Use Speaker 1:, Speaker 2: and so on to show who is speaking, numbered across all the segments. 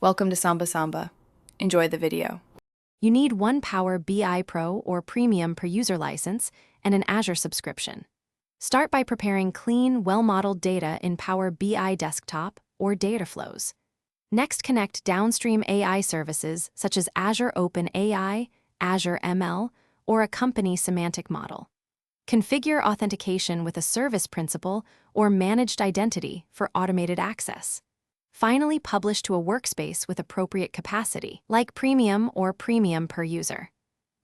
Speaker 1: Welcome to Samba Samba. Enjoy the video.
Speaker 2: You need one Power BI Pro or Premium per user license and an Azure subscription. Start by preparing clean, well-modeled data in Power BI Desktop or data flows. Next, connect downstream AI services such as Azure OpenAI, Azure ML, or a company semantic model. Configure authentication with a service principal or managed identity for automated access. Finally, publish to a workspace with appropriate capacity, like Premium or Premium per user.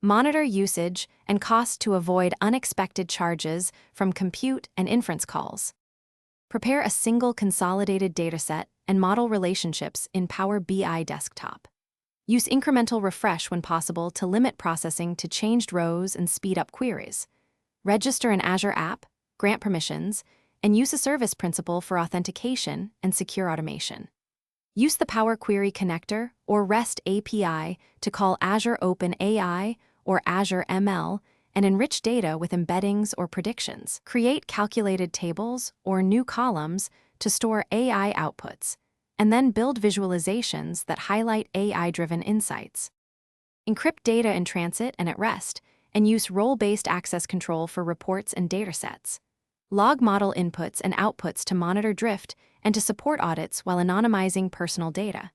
Speaker 2: Monitor usage and cost to avoid unexpected charges from compute and inference calls. Prepare a single consolidated dataset and model relationships in Power BI Desktop. Use incremental refresh when possible to limit processing to changed rows and speed up queries. Register an Azure app, grant permissions, and use a service principal for authentication and secure automation. Use the Power Query Connector or REST API to call Azure OpenAI or Azure ML and enrich data with embeddings or predictions. Create calculated tables or new columns to store AI outputs, and then build visualizations that highlight AI-driven insights. Encrypt data in transit and at rest, and use role-based access control for reports and datasets. Log model inputs and outputs to monitor drift and to support audits while anonymizing personal data.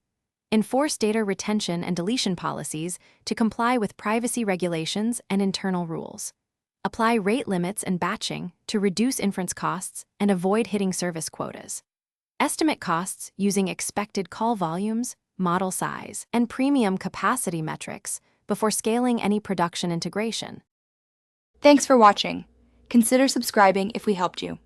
Speaker 2: Enforce data retention and deletion policies to comply with privacy regulations and internal rules. Apply rate limits and batching to reduce inference costs and avoid hitting service quotas. Estimate costs using expected call volumes, model size, and premium capacity metrics before scaling any production integration.
Speaker 3: Thanks for watching. Consider subscribing if we helped you.